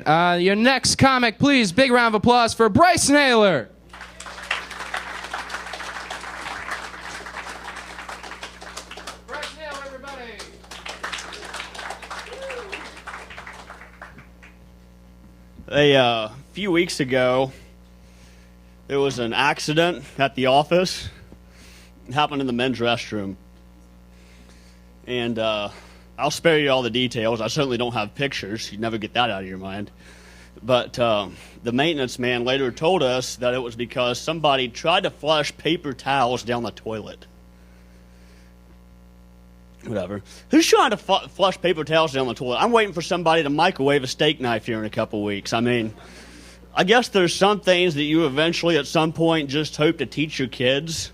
Your next comic, please. Big round of applause for Brice Naylor. Brice Naylor, everybody. A few weeks ago, there was an accident at the office. It happened in the men's restroom. And I'll spare you all the details. I certainly don't have pictures. You'd never get that out of your mind. But the maintenance man later told us that it was because somebody tried to flush paper towels down the toilet. Whatever. Who's trying to flush paper towels down the toilet? I'm waiting for somebody to microwave a steak knife here in a couple weeks. I mean, I guess there's some things that you eventually at some point just hope to teach your kids.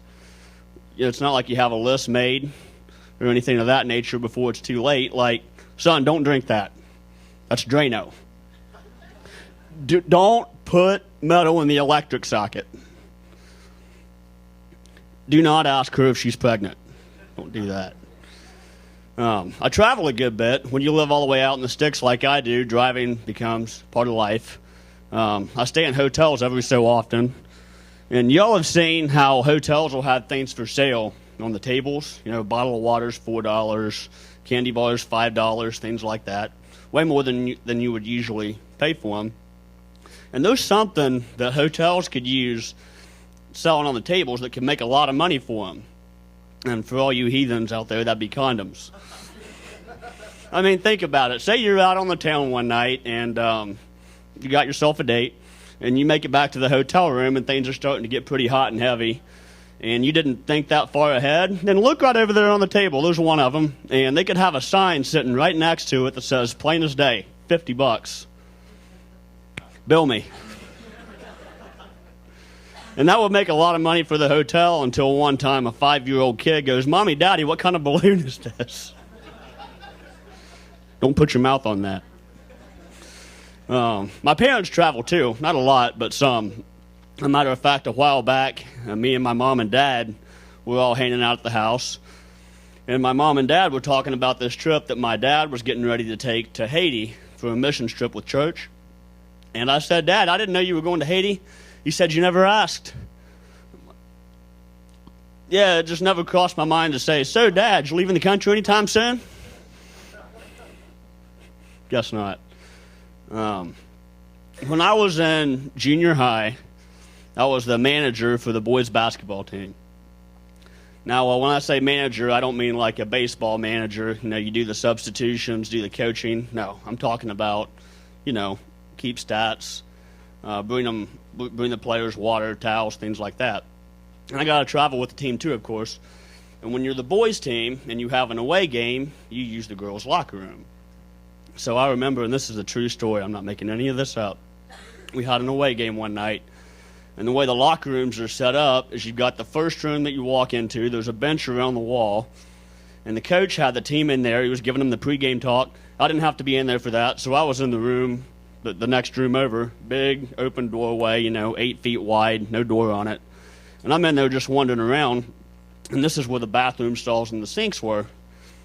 It's not like you have a list made or anything of that nature before it's too late. Like, son, don't drink that. That's Drano. Don't put metal in the electric socket. Do not ask her if she's pregnant. Don't do that. I travel a good bit. When you live all the way out in the sticks like I do, driving becomes part of life. I stay in hotels every so often. And y'all have seen how hotels will have things for sale on the tables. You know, a bottle of water's $4, candy bars $5, things like that. Way more than you would usually pay for them. And there's something that hotels could use selling on the tables that could make a lot of money for them. And for all you heathens out there, that'd be condoms. I mean, think about it. Say you're out on the town one night and you got yourself a date and you make it back to the hotel room and things are starting to get pretty hot and heavy and you didn't think that far ahead, then look right over there on the table. There's one of them, and they could have a sign sitting right next to it that says, plain as day, $50. Bill me. And that would make a lot of money for the hotel until one time a 5-year-old kid goes, Mommy, Daddy, what kind of balloon is this? Don't put your mouth on that. My parents travel too. Not a lot, but some. As a matter of fact, a while back, me and my mom and dad were all hanging out at the house. And my mom and dad were talking about this trip that my dad was getting ready to take to Haiti for a missions trip with church. And I said, Dad, I didn't know you were going to Haiti. He said, you never asked. Yeah, it just never crossed my mind to say, so, Dad, you leaving the country anytime soon? Guess not. When I was in junior high, I was the manager for the boys basketball team. Now, when I say manager, I don't mean like a baseball manager. You know, you do the substitutions, do the coaching. No, I'm talking about, you know, keep stats, bring the players water, towels, things like that. And I got to travel with the team too, of course. And when you're the boys team and you have an away game, you use the girls' locker room. So I remember, and this is a true story, I'm not making any of this up, we had an away game one night. And the way the locker rooms are set up is you've got the first room that you walk into, there's a bench around the wall, and the coach had the team in there, he was giving them the pregame talk. I didn't have to be in there for that, so I was in the room, the next room over, big open doorway, 8 feet wide, no door on it. And I'm in there just wandering around, and this is where the bathroom stalls and the sinks were.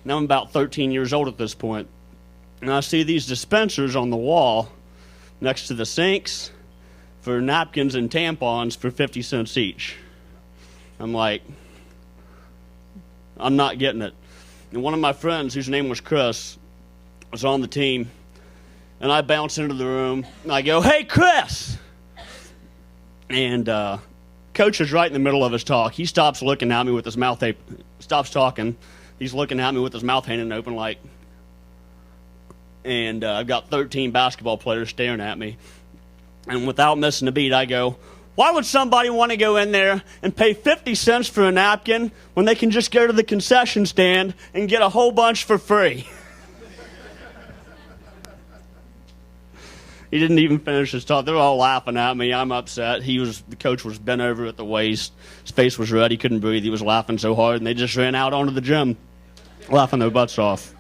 Now I'm about 13 years old at this point, and I see these dispensers on the wall next to the sinks for napkins and tampons for 50 cents each. I'm like, I'm not getting it. And one of my friends, whose name was Chris, was on the team, and I bounce into the room, and I go, hey, Chris! And Coach is right in the middle of his talk. He stops looking at me with his mouth, stops talking. He's looking at me with his mouth hanging open like, and I've got 13 basketball players staring at me. And without missing a beat, I go, why would somebody want to go in there and pay 50 cents for a napkin when they can just go to the concession stand and get a whole bunch for free? He didn't even finish his talk. They're all laughing at me. I'm upset. The coach was bent over at the waist. His face was red. He couldn't breathe. He was laughing so hard, and they just ran out onto the gym, laughing their butts off.